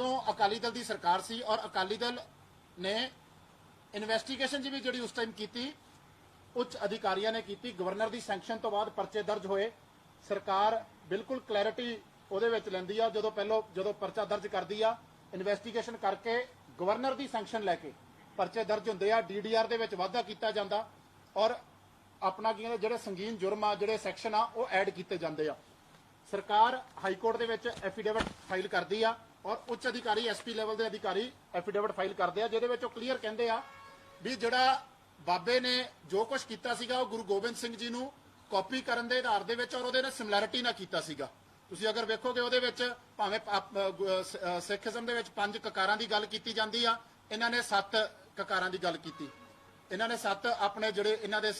जदों अकाली दल की सरकार सी और अकाली दल ने इन्वेस्टिगेशन भी जी उस टाइम की उच्च अधिकारियों ने की, गवर्नर की सैंक्शन तो बाद परचे दर्ज होए, सरकार बिल्कुल क्लैरिटी ਉਹਦੇ ਵਿੱਚ ਲੈਂਦੀ ਆ। ਜਦੋਂ परचा दर्ज करती आ, इन्वेस्टिगेशन करके गवर्नर की सैंक्शन लैके परचे दर्ज होंगे आ, DDR ਦੇ ਵਿੱਚ ਵਾਧਾ ਕੀਤਾ ਜਾਂਦਾ और अपना की ਜਿਹੜੇ संगीन जुर्म आ, ਜਿਹੜੇ सैक्शन आ ਉਹ ਐਡ ਕੀਤੇ ਜਾਂਦੇ ਆ। सरकार हाई कोर्ट ਦੇ ਵਿੱਚ एफीडेविट फाइल करती आ और उच्च अधिकारी SP ਲੈਵਲ ਦੇ अधिकारी एफीडेविट फाइल करते हैं, ਜਿਹਦੇ ਵਿੱਚ ਉਹ क्लीयर ਕਹਿੰਦੇ ਆ ਵੀ ਜਿਹੜਾ ਬਾਬੇ ਨੇ ਜੋ ਕੁਝ ਕੀਤਾ ਸੀਗਾ ਉਹ ਗੁਰੂ ਗੋਬਿੰਦ ਸਿੰਘ ਜੀ ਨੂੰ ਕਾਪੀ ਕਰਨ ਦੇ ਆਧਾਰ ਦੇ ਵਿੱਚ ਔਰ ਉਹਦੇ ਨਾਲ ਸਿਮਿਲੈਰਿਟੀ ਨਾਲ ਕੀਤਾ ਸੀਗਾ। ਤੁਸੀਂ ਅਗਰ ਵੇਖੋਗੇ ਉਹਦੇ ਵਿੱਚ ਭਾਵੇਂ ਸਿੱਖੀਜ਼ਮ ਦੇ ਵਿੱਚ 5 ਕਕਾਰਾਂ ਦੀ ਗੱਲ ਕੀਤੀ ਜਾਂਦੀ ਆ, ਇਹਨਾਂ ਨੇ 7 ਕਕਾਰਾਂ ਦੀ ਗੱਲ ਕੀਤੀ। ਇਹਨਾਂ ਨੇ 7 ਆਪਣੇ ਜਿਹੜੇ ਇਹਨਾਂ ਦੇ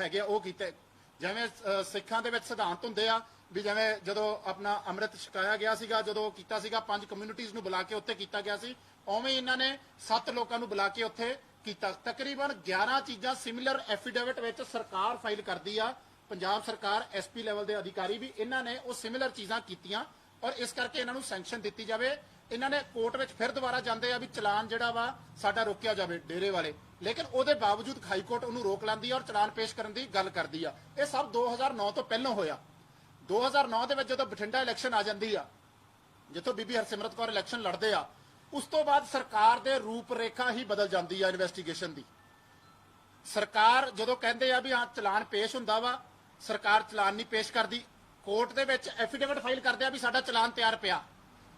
ਹੈਗੇ ਉਹ ਕੀਤੇ। ਜਿਵੇਂ ਸਿੱਖਾਂ ਦੇ ਵਿੱਚ ਸਿਧਾਂਤ ਹੁੰਦੇ ਆ ਵੀ ਜਿਵੇਂ ਜਦੋਂ ਆਪਣਾ ਅੰਮ੍ਰਿਤ ਛਕਾਇਆ ਗਿਆ ਸੀਗਾ, ਜਦੋਂ ਕੀਤਾ ਸੀਗਾ 5 ਕਮਿਊਨਿਟੀਜ਼ ਨੂੰ ਬੁਲਾ ਕੇ ਉੱਥੇ ਕੀਤਾ ਗਿਆ ਸੀ, ਉਵੇਂ ਇਹਨਾਂ ਨੇ 7 ਲੋਕਾਂ ਨੂੰ ਬੁਲਾ ਕੇ ਉੱਥੇ ਕੀਤਾ। ਤਕਰੀਬਨ 11 ਚੀਜ਼ਾਂ ਸਿਮਿਲਰ ਐਫੀਡੇਵਿਟ ਵਿੱਚ ਸਰਕਾਰ ਫਾਈਲ ਕਰਦੀ ਆ। पंजाब सरकार SP ਲੈਵਲ ਦੇ अधिकारी भी इन्होंने वो सिमिलर चीज़ां कीतियां और इस करके इन्हों सैंक्शन दी जाए। इन्होंने कोर्ट में फिर दोबारा जाते भी चलान जिहड़ा वा साडा रोकिया जाए डेरे वाले, लेकिन उसके बावजूद हाई कोर्ट उन्होंने रोक लैंदी और चलान पेश करने की गल करती है। यह सब 2009 तो पहलों होया। 2009 के जो बठिंडा इलैक्शन आ जाती है, जितों बीबी हरसिमरत कौर इलैक्शन लड़ते हैं, उस तो बाद सरकार के रूपरेखा ही बदल जाती है। इन्वेस्टिगेशन की सरकार जो कहते हैं भी हाँ चलान पेश होंदा वा, सरकार चलान नहीं पेश करती, कोर्ट के एफीडेविट फाइल करते हैं भी साडा चलान तैयार पिया।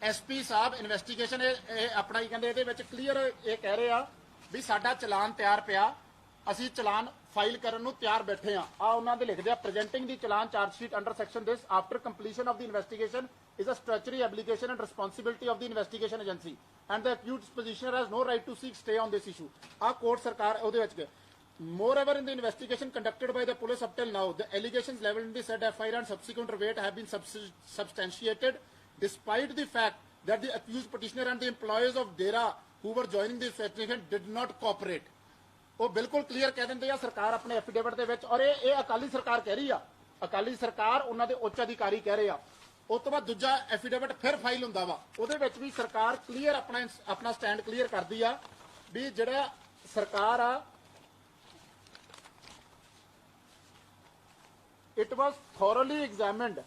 SP साहब इन्वेस्टिगेशन अपना ही कहते ये क्लीयर ये कह रहे हैं भी साडा चलान तैयार पिया, असी चलान फाइल करने नूं तैयार बैठे हाँ। आ उन्होंने लिखते हैं presenting the challan chargesheet under section this after completion of the investigation is a statutory application and responsibility of the investigation agency and the accused petitioner has no right to seek stay on this issue. आ court सरकार उहदे विच moreover in the investigation conducted by the police up till now, the allegations leveled in the said FIR and subsequent weight have been substantiated despite the fact that the accused petitioner and the employees of DERA who were joining the investigation did not cooperate। वो बिल्कुल clear कह देंगे या सरकार अपने affidavit दे विच, और ये अकाली सरकार कह रही है, अकाली सरकार उन्हां दे उच्च अधिकारी कह रहे हैं। उस तो बाद दूजा एफिडेविट फिर फाइल हुंदा वा, उहदे विच भी सरकार क्लीयर अपना स्टैंड क्लीयर करदी आ भी जिहड़ा सरकार आ it was thoroughly examined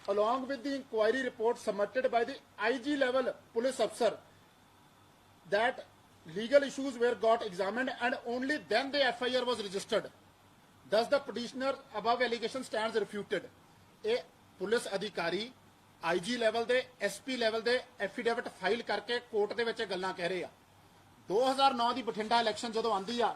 along with the inquiry report submitted by the IG level police officer that legal issues were got examined and only then the FIR was registered। Thus the petitioner above allegation stands refuted। a police अधिकारी IG level दे SP level दे affidavit file करके court दे विच गल्लां कह रहे आ। 2009 दी Bathinda election जदों आंदी आ,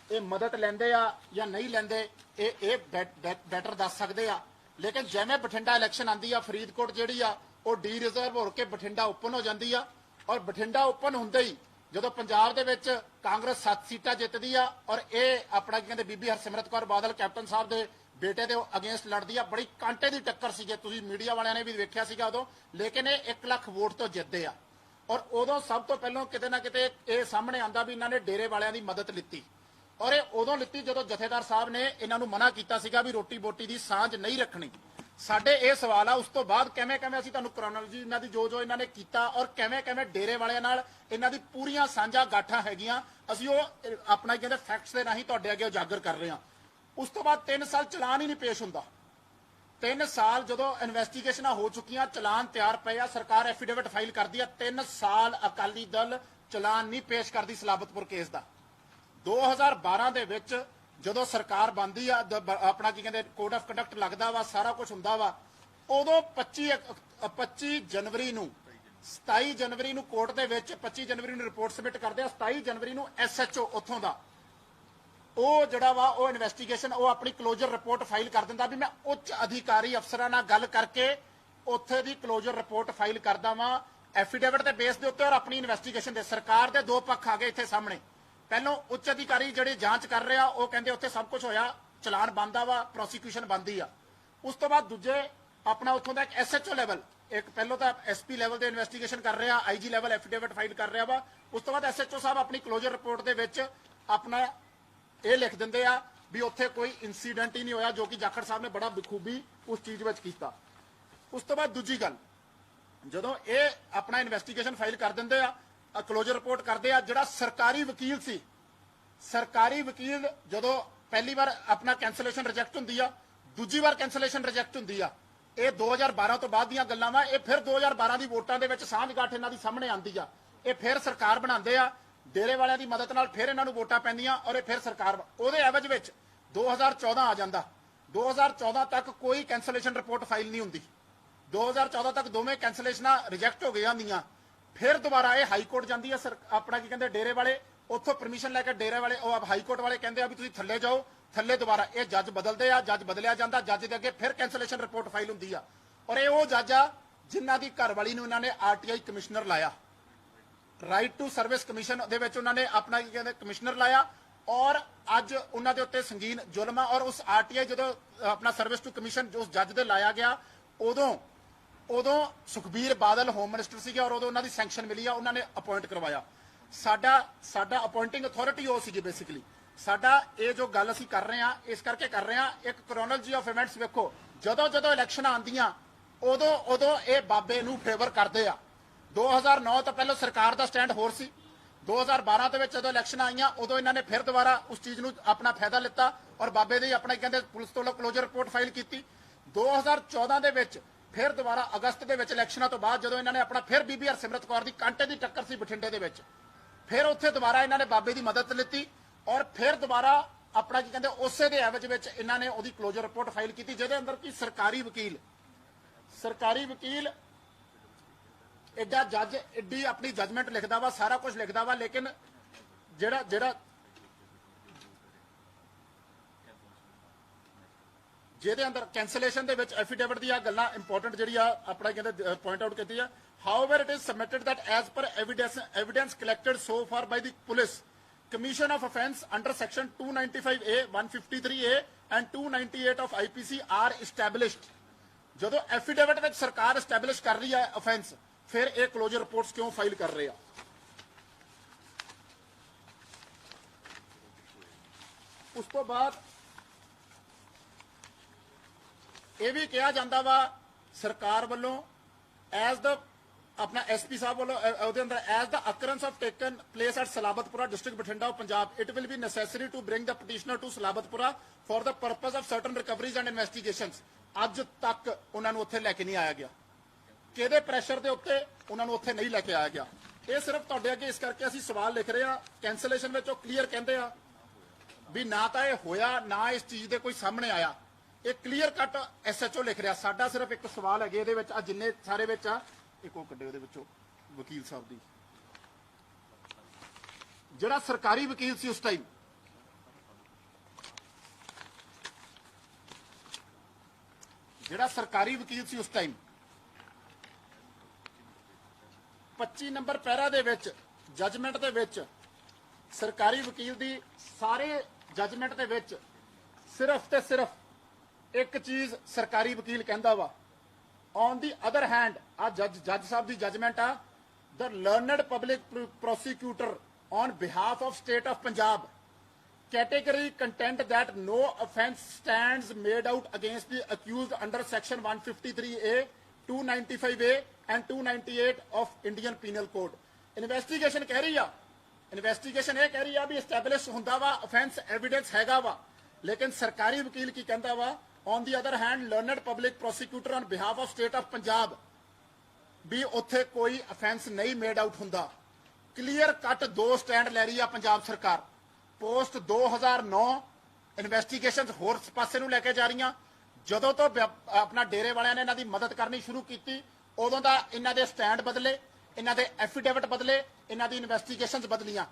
ये मदद लेंदे आ या नहीं लेंदे ये बैटर दस सकते आ, लेकिन जिवें बठिंडा इलैक्शन आंदी आ, फरीदकोट जिहड़ी आ वो डी रिजर्व होकर बठिंडा ओपन हो जाती आ और बठिंडा ओपन होंदे ही जो पंजाब दे विच कांग्रेस 7 सीटां जितदी आ और ये अपना कहते बीबी हरसिमरत कौर बादल कैप्टन साहब के बेटे के अगेंस्ट लड़दी आ। बड़ी कांटे की टक्कर सी, तुसीं मीडिया वालियां ने भी वेख्या सीगा उदों, लेकिन ये 1 लाख वोट तो जितदे आ। और उदों सब तो पहलों किते ना किते ये सामने आंदा भी इन्हां ने डेरे वालियां दी मदद लित्ती और ये उदों लित्ती जो जथेदार साहब ने इन्हां नूं मना कीता सीगा भी रोटी बोटी की सांझ नहीं रखनी। साडे ये सवाल आ उस तो बाद किवें असीं तुहानूं क्रोनोलॉजी इन्हां दी जो इन्हां ने कीता और किवें डेरे वालियां नाल इन्हां दी पूरीआं सांझा गाठां हैगीआं, असीं वो अपना कहंदे फैक्ट्स दे राहीं तुहाडे अगे उजागर कर रहे हां। उस तो बाद 3 साल चलान ही नहीं पेश हुंदा। 3 साल जदों इन्वेस्टिगेशनां हो चुकियां, चलान तैयार पे आ, सरकार एफिडेविट फाइल करदी आ, 3 साल अकाली दल चलान नहीं पेश करदी सलाबतपुर केस का। 2012 ਦੇ ਵਿੱਚ ਜਦੋਂ ਸਰਕਾਰ ਬਣਦੀ ਆ, ਆਪਣਾ ਕੀ ਕਹਿੰਦੇ ਕੋਡ ਆਫ ਕੰਡਕਟ ਲੱਗਦਾ ਵਾ, ਸਾਰਾ ਕੁਝ ਹੁੰਦਾ ਵਾ, ਉਦੋਂ 25 ਜਨਵਰੀ ਨੂੰ 27 ਜਨਵਰੀ ਨੂੰ ਕੋਰਟ ਦੇ ਵਿੱਚ 25 ਜਨਵਰੀ ਨੂੰ ਰਿਪੋਰਟ ਸਬਮਿਟ ਕਰਦੇ ਆ। 27 ਜਨਵਰੀ ਨੂੰ SHO ਉੱਥੋਂ ਦਾ ਉਹ ਜਿਹੜਾ ਵਾ ਉਹ ਇਨਵੈਸਟੀਗੇਸ਼ਨ ਉਹ ਆਪਣੀ ਕਲੋਜ਼ਰ ਰਿਪੋਰਟ ਫਾਈਲ ਕਰ ਦਿੰਦਾ ਵੀ ਮੈਂ ਉੱਚ ਅਧਿਕਾਰੀ ਅਫਸਰਾਂ ਨਾਲ ਗੱਲ ਕਰਕੇ ਉੱਥੇ ਦੀ ਕਲੋਜ਼ਰ ਰਿਪੋਰਟ ਫਾਈਲ ਕਰਦਾ ਵਾਂ ਐਫੀਡੇਵਿਟ ਦੇ ਬੇਸ ਦੇ ਉੱਤੇ ਔਰ ਆਪਣੀ ਇਨਵੈਸਟੀਗੇਸ਼ਨ ਦੇ। ਸਰਕਾਰ ਦੇ ਦੋ ਪੱਖ ਆ ਗਏ ਇੱਥੇ ਸਾਹਮਣੇ। ਪਹਿਲੋਂ ਉੱਚ ਅਧਿਕਾਰੀ ਜਿਹੜੇ ਜਾਂਚ ਕਰ ਰਹੇ ਆ ਉਹ ਕਹਿੰਦੇ ਉੱਥੇ ਸਭ ਕੁਝ ਹੋਇਆ, ਚਲਾਨ ਬਣਦਾ ਵਾ, ਪ੍ਰੋਸੀਕਿਊਸ਼ਨ ਬਣਦੀ ਆ। ਉਸ ਤੋਂ ਬਾਅਦ ਦੂਜੇ ਆਪਣਾ ਉੱਥੋਂ ਦਾ ਇੱਕ SHO ਲੈਵਲ, ਇੱਕ ਪਹਿਲੋਂ ਤਾਂ SP ਲੈਵਲ ਦੇ ਇਨਵੈਸਟੀਗੇਸ਼ਨ ਕਰ ਰਿਹਾ, IG ਲੈਵਲ ਐਫੀਡੇਵਿਟ ਫਾਈਲ ਕਰ ਰਿਹਾ ਵਾ। ਉਸ ਤੋਂ ਬਾਅਦ SHO ਸਾਹਿਬ ਆਪਣੀ ਕਲੋਜ਼ਰ ਰਿਪੋਰਟ ਦੇ ਵਿੱਚ ਆਪਣਾ ਇਹ ਲਿਖ ਦਿੰਦੇ ਆ ਵੀ ਉੱਥੇ ਕੋਈ ਇਨਸੀਡੈਂਟ ਹੀ ਨਹੀਂ ਹੋਇਆ, ਜੋ ਕਿ ਜਾਖੜ ਸਾਹਿਬ ਨੇ ਬੜਾ ਬਖੂਬੀ ਉਸ ਚੀਜ਼ ਵਿੱਚ ਕੀਤਾ। ਉਸ ਤੋਂ ਬਾਅਦ ਦੂਜੀ ਗੱਲ, ਜਦੋਂ ਇਹ ਆਪਣਾ ਇਨਵੈਸਟੀਗੇਸ਼ਨ ਫਾਈਲ ਕਰ ਦਿੰਦੇ ਆ, ਕਲੋਜ਼ਰ ਰਿਪੋਰਟ ਕਰਦੇ ਆ, ਜਿਹੜਾ ਸਰਕਾਰੀ ਵਕੀਲ ਸੀ, ਸਰਕਾਰੀ ਵਕੀਲ ਜਦੋਂ ਪਹਿਲੀ ਵਾਰ ਆਪਣਾ ਕੈਂਸਲੇਸ਼ਨ ਰਿਜੈਕਟ ਹੁੰਦੀ ਆ, ਦੂਜੀ ਵਾਰ ਕੈਂਸਲੇਸ਼ਨ ਰਿਜੈਕਟ ਹੁੰਦੀ ਆ, ਇਹ 2012 ਤੋਂ ਬਾਅਦ ਦੀਆਂ ਗੱਲਾਂ ਵਾ। ਇਹ ਫਿਰ 2012 ਦੀ ਵੋਟਾਂ ਦੇ ਵਿੱਚ ਸਾਂਝਗਾਠ ਇਹਨਾਂ ਦੀ ਸਾਹਮਣੇ ਆਉਂਦੀ ਆ, ਇਹ ਫਿਰ ਸਰਕਾਰ ਬਣਾਉਂਦੇ ਆ, ਡੇਰੇ ਵਾਲਿਆਂ ਦੀ ਮਦਦ ਨਾਲ ਫਿਰ ਇਹਨਾਂ ਨੂੰ ਵੋਟਾਂ ਪੈਂਦੀਆਂ ਔਰ ਇਹ ਫਿਰ ਸਰਕਾਰ। ਉਹਦੇ ਐਵਜ ਵਿੱਚ 2014 ਆ ਜਾਂਦਾ, 2014 ਤੱਕ ਕੋਈ ਕੈਂਸਲੇਸ਼ਨ ਰਿਪੋਰਟ ਫਾਈਲ ਨਹੀਂ ਹੁੰਦੀ, 2014 ਤੱਕ ਦੋਵੇਂ ਕੈਂਸਲੇਸ਼ਨਾਂ ਰਿਜੈਕਟ ਹੋ ਗਈਆਂ ਹੁੰਦੀਆਂ। ਫਿਰ ਦੁਬਾਰਾ ਇਹ ਹਾਈ ਕੋਰਟ ਜਾਂਦੀ ਆ, ਆਪਣਾ ਕੀ ਕਹਿੰਦੇ ਡੇਰੇ ਵਾਲੇ ਉੱਥੋਂ ਪਰਮਿਸ਼ਨ ਲੈ ਕੇ ਡੇਰੇ ਵਾਲੇ ਉਹ ਹਾਈ ਕੋਰਟ ਵਾਲੇ ਕਹਿੰਦੇ ਆ ਵੀ ਤੁਸੀਂ ਥੱਲੇ ਜਾਓ, ਥੱਲੇ ਦੁਬਾਰਾ ਇਹ ਜੱਜ ਬਦਲਦੇ ਆ, ਜੱਜ ਬਦਲਿਆ ਜਾਂਦਾ, ਜੱਜ ਦੇ ਅੱਗੇ ਫਿਰ ਕੈਂਸਲੇਸ਼ਨ ਰਿਪੋਰਟ ਫਾਈਲ ਹੁੰਦੀ ਆ। ਔਰ ਇਹ ਉਹ ਜੱਜ ਆ ਜਿਨ੍ਹਾਂ ਦੀ ਘਰਵਾਲੀ ਨੂੰ ਇਹਨਾਂ ਨੇ ਆਰਟੀਆਈ ਕਮਿਸ਼ਨਰ ਲਾਇਆ, ਰਾਈਟ ਟੂ ਸਰਵਿਸ ਕਮਿਸ਼ਨ ਦੇ ਵਿੱਚ ਉਹਨਾਂ ਨੇ ਆਪਣਾ ਕੀ ਕਹਿੰਦੇ ਕਮਿਸ਼ਨਰ ਲਾਇਆ। ਔਰ ਅੱਜ ਉਹਨਾਂ ਦੇ ਉੱਤੇ ਸੰਗੀਨ ਜ਼ੁਲਮ ਆ। ਔਰ ਉਸ ਆਰਟੀਆਈ ਜਦੋਂ ਆਪਣਾ ਸਰਵਿਸ ਟੂ ਕਮਿਸ਼ਨ ਉਸ ਜੱਜ ਦੇ ਲਾਇਆ ਗਿਆ, ਉਦੋਂ ਸੁਖਬੀਰ ਬਾਦਲ ਹੋਮ ਮਿਨਿਸਟਰ ਸੀਗੇ ਔਰ ਉਦੋਂ ਉਹਨਾਂ ਦੀ ਸੈਂਕਸ਼ਨ ਮਿਲੀ ਆ, ਉਹਨਾਂ ਨੇ ਅਪਾਇੰਟ ਕਰਵਾਇਆ। ਸਾਡਾ ਅਪਾਇੰਟਿੰਗ ਅਥਾਰਟੀ ਉਹ ਸੀਗੀ ਬੇਸਿਕਲੀ। ਸਾਡਾ ਇਹ ਜੋ ਗੱਲ ਅਸੀਂ ਕਰ ਰਹੇ ਆ ਇਸ ਕਰਕੇ ਕਰ ਰਹੇ ਆ, ਇੱਕ ਕ੍ਰੋਨੋਲੋਜੀ ਆਫ ਇਵੈਂਟਸ ਵੇਖੋ, ਜਦੋਂ ਇਲੈਕਸ਼ਨਾਂ ਆਉਂਦੀਆਂ ਉਦੋਂ ਇਹ ਬਾਬੇ ਨੂੰ ਫੇਵਰ ਕਰਦੇ ਆ। 2009 ਤੋਂ ਪਹਿਲਾਂ ਸਰਕਾਰ ਦਾ ਸਟੈਂਡ ਹੋਰ ਸੀ, 2012 ਦੇ ਵਿੱਚ ਜਦੋਂ ਇਲੈਕਸ਼ਨ ਆਈਆਂ ਉਦੋਂ ਇਹਨਾਂ ਨੇ ਫਿਰ ਦੁਬਾਰਾ ਉਸ ਚੀਜ਼ ਨੂੰ ਆਪਣਾ ਫਾਇਦਾ ਲਿੱਤਾ ਔਰ ਬਾਬੇ ਦੀ ਆਪਣਾ ਕਹਿੰਦੇ ਪੁਲਿਸ ਤੋਂ ਕਲੋਜ਼ਰ ਰਿਪੋਰਟ ਫਾਈਲ ਕੀਤੀ। 2014 ਦੇ ਵਿੱਚ ਫਿਰ ਦੁਬਾਰਾ ਅਗਸਤ ਦੇ ਵਿੱਚ ਇਲੈਕਸ਼ਨਾਂ ਤੋਂ ਬਾਅਦ ਜਦੋਂ ਇਹਨਾਂ ਨੇ ਆਪਣਾ ਫਿਰ ਬੀਬੀ ਹਰਸਿਮਰਤ ਕੌਰ ਦੀ ਕਾਂਟੇ ਦੀ ਟੱਕਰ ਸੀ ਬਠਿੰਡੇ ਦੇ ਵਿੱਚ, ਫਿਰ ਉੱਥੇ ਦੁਬਾਰਾ ਇਹਨਾਂ ਨੇ ਬਾਬੇ ਦੀ ਮਦਦ ਲਿੱਤੀ ਔਰ ਫਿਰ ਦੁਬਾਰਾ ਆਪਣਾ ਕੀ ਕਹਿੰਦੇ ਉਸੇ ਦੇ ਐਵਜ ਵਿੱਚ ਇਹਨਾਂ ਨੇ ਉਹਦੀ ਕਲੋਜ਼ਰ ਰਿਪੋਰਟ ਫਾਈਲ ਕੀਤੀ, ਜਿਹਦੇ ਅੰਦਰ ਕੀ ਸਰਕਾਰੀ ਵਕੀਲ ਐਡਾ ਜੱਜ ਐਡੀ ਆਪਣੀ ਜਜਮੈਂਟ ਲਿਖਦਾ ਵਾ, ਸਾਰਾ ਕੁਝ ਲਿਖਦਾ ਵਾ, ਲੇਕਿਨ ਜਿਹੜਾ ਜਿਹਦੇ ਅੰਦਰ ਕੈਂਸਲੇਸ਼ਨ ਦੇ ਵਿੱਚ ਐਫੀਡੇਵਿਟ ਦੀ ਆ ਗੱਲਾਂ ਇੰਪੋਰਟੈਂਟ ਜਿਹੜੀ ਆ ਆਪਣਾ ਕਹਿੰਦੇ ਪੁਆਇੰਟ ਆਊਟ ਕੀਤੀ ਆ। However, it is submitted that as per evidence collected so far by the police, commission of offence under section 295A, 153A and 298 of IPC are established. ਜਦੋਂ ਐਫੀਡੇਵਿਟ ਵਿੱਚ ਸਰਕਾਰ ਐਸਟੈਬਲਿਸ਼ ਕਰ ਰਹੀ ਹੈ ਅਫੈਂਸ, ਫਿਰ ਇਹ ਕਲੋਜ਼ਰ ਰਿਪੋਰਟਸ ਕਿਉਂ file ਕਰ ਰਹੇ ਆ? ਉਸ ਤੋਂ ਬਾਅਦ ਇਹ ਵੀ ਕਿਹਾ ਜਾਂਦਾ ਵਾ ਸਰਕਾਰ ਵੱਲੋਂ ਐਜ਼ ਦ ਆਪਣਾ ਐਸਪੀ ਸਾਹਿਬ ਵੱਲੋਂ ਉਹਦੇ ਅੰਦਰ as the occurrence of taken place at Salabatpura district Bathinda of Punjab, it will be necessary to bring the petitioner to Salabatpura for the purpose of certain recoveries and investigations. ਅੱਜ ਤੱਕ ਉਹਨਾਂ ਨੂੰ ਉੱਥੇ ਲੈ ਕੇ ਨਹੀਂ ਆਇਆ ਗਿਆ, ਕਿਹਦੇ ਪ੍ਰੈਸ਼ਰ ਦੇ ਉੱਤੇ ਉਹਨਾਂ ਨੂੰ ਉੱਥੇ ਨਹੀਂ ਲੈ ਕੇ ਆਇਆ ਗਿਆ। ਇਹ ਸਿਰਫ ਤੁਹਾਡੇ ਅੱਗੇ ਇਸ ਕਰਕੇ ਅਸੀਂ ਸਵਾਲ ਲਿਖ ਰਹੇ ਆ, ਕੈਂਸਲੇਸ਼ਨ ਵਿੱਚ ਉਹ ਕਲੀਅਰ ਕਹਿੰਦੇ ਆ ਵੀ ਨਾ ਤਾਂ ਇਹ ਹੋਇਆ ਨਾ ਇਸ ਚੀਜ਼ ਦੇ ਕੋਈ ਸਾਹਮਣੇ ਆਇਆ, ਇਹ ਕਲੀਅਰ ਕੱਟ ਐਸਐਚਓ ਲਿਖ ਰਿਹਾ। ਸਾਡਾ ਸਿਰਫ ਇੱਕ ਸਵਾਲ ਹੈਗੇ ਇਹਦੇ ਵਿੱਚ, ਆ ਜਿੰਨੇ ਸਾਰੇ ਵਿੱਚ ਆ ਇੱਕ ਉਹ ਕੱਢੇ ਉਹਦੇ ਵਿੱਚੋਂ ਵਕੀਲ ਸਾਹਿਬ ਦੀ, ਜਿਹੜਾ ਸਰਕਾਰੀ ਵਕੀਲ ਸੀ ਉਸ ਟਾਈਮ, ਜਿਹੜਾ ਸਰਕਾਰੀ ਵਕੀਲ ਸੀ ਉਸ ਟਾਈਮ 25 ਨੰਬਰ ਪੈਰਾ ਦੇ ਵਿੱਚ ਜਜਮੈਂਟ ਦੇ ਵਿੱਚ ਸਰਕਾਰੀ ਵਕੀਲ ਦੀ ਸਾਰੇ ਜਜਮੈਂਟ ਦੇ ਵਿੱਚ ਸਿਰਫ ਤੇ ਸਿਰਫ ਇੱਕ ਚੀਜ਼ ਸਰਕਾਰੀ ਵਕੀਲ ਕਹਿੰਦਾ ਵਾ, ਔਨ ਦੀ ਅਦਰ ਹੈਂਡ ਆ ਜੱਜ ਸਾਹਿਬ ਦੀ ਜਜਮੈਂਟ ਆ, the learned public prosecutor on behalf of state of Punjab category contend that no offence stands made out against the accused under section 153A, 295A and 298 of Indian Penal Code। Investigation ਕਹਿ ਰਹੀ ਆ, investigation ਇਹ ਕਹਿ ਰਹੀ ਆ ਵੀ establish ਹੁੰਦਾ ਵਾ offense evidence ਹੈਗਾ ਵਾ, ਲੇਕਿਨ ਸਰਕਾਰੀ ਵਕੀਲ ਕੀ ਕਹਿੰਦਾ ਵਾ, on the other hand learned public prosecutor on behalf of state of Punjab ਵੀ ਉੱਥੇ ਕੋਈ offense ਨਹੀਂ made out ਹੁੰਦਾ। ਕਲੀਅਰ ਕੱਟ ਦੋ ਸਟੈਂਡ ਲੈ ਰਹੀ ਆ ਪੰਜਾਬ ਸਰਕਾਰ। ਪੋਸਟ 2009 ਇਨਵੈਸਟੀਗੇਸ਼ਨਸ ਹੋਰ ਪਾਸੇ ਨੂੰ ਲੈ ਕੇ ਜਾ ਰਹੀਆਂ, ਜਦੋਂ ਤੋਂ ਆਪਣਾ ਡੇਰੇ ਵਾਲਿਆਂ ਨੇ ਇਹਨਾਂ ਦੀ ਮਦਦ ਕਰਨੀ ਸ਼ੁਰੂ ਕੀਤੀ ਉਦੋਂ ਦਾ ਇਹਨਾਂ ਦੇ ਸਟੈਂਡ ਬਦਲੇ, ਇਹਨਾਂ ਦੇ ਐਫੀਡੇਵਿਟ ਬਦਲੇ, ਇਹਨਾਂ ਦੀ ਇਨਵੈਸਟੀਗੇਸ਼ਨਸ ਬਦਲੀਆਂ।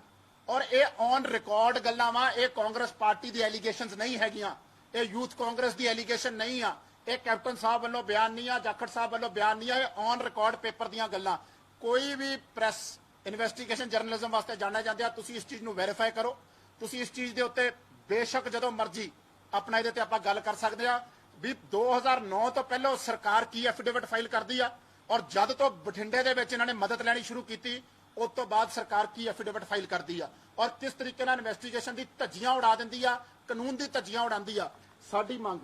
ਔਰ ਇਹ ਔਨ ਰਿਕਾਰਡ ਗੱਲਾਂ ਵਾ, ਇਹ ਕਾਂਗਰਸ ਪਾਰਟੀ ਦੀ ਐਲੀਗੇਸ਼ਨਸ ਨਹੀਂ ਹੈਗੀਆਂ, ਇਹ ਯੂਥ ਕਾਂਗਰਸ ਦੀ ਐਲੀਗੇਸ਼ਨ ਨਹੀਂ ਆ, ਇਹ ਕੈਪਟਨ ਸਾਹਿਬ ਵੱਲੋਂ ਬਿਆਨ ਨਹੀਂ ਆ, ਜਾਖੜ ਸਾਹਿਬ ਵੱਲੋਂ ਬਿਆਨ ਨਹੀਂ ਆ, ਇਹ ਔਨ ਰਿਕਾਰਡ ਪੇਪਰ ਦੀਆਂ ਗੱਲਾਂ। ਕੋਈ ਵੀ ਪ੍ਰੈਸ ਇਨਵੈਸਟੀਗੇਸ਼ਨ ਜਰਨਲਿਜ਼ਮ ਵਾਸਤੇ ਜਾਣਿਆ ਜਾਂਦੇ ਆ, ਤੁਸੀਂ ਇਸ ਚੀਜ਼ ਨੂੰ ਵੈਰੀਫਾਈ ਕਰੋ। ਤੁਸੀਂ ਇਸ ਚੀਜ਼ ਦੇ ਉੱਤੇ ਬੇਸ਼ੱਕ ਜਦੋਂ ਮਰਜ਼ੀ ਆਪਣਾ ਇਹਦੇ ਤੇ ਆਪਾਂ ਗੱਲ ਕਰ ਸਕਦੇ ਆ ਵੀ 2009 ਤੋਂ ਪਹਿਲਾਂ ਸਰਕਾਰ ਕੀ ਐਫੀਡੇਵਿਟ ਫਾਈਲ ਕਰਦੀ ਆ ਔਰ ਜਦ ਤੋਂ ਬਠਿੰਡੇ ਦੇ ਵਿੱਚ ਇਹਨਾਂ ਨੇ ਮਦਦ ਲੈਣੀ ਸ਼ੁਰੂ ਕੀਤੀ ਉਸ ਤੋਂ ਬਾਅਦ ਸਰਕਾਰ ਕੀ ਐਫੀਡੇਵਿਟ ਫਾਈਲ ਕਰਦੀ ਆ ਔਰ ਕਿਸ ਤਰੀਕੇ ਨਾਲ ਇਨਵੈਸਟੀਗੇਸ਼ਨ ਦੀ ਧੱਜੀਆਂ ਉਡਾ ਦਿੰਦੀ ਆ, ਕਾਨੂੰਨ ਦੀ ਧੱਜੀਆਂ ਉਡਾਉਂਦੀ ਆ। ਸਾਡੀ ਮੰਗ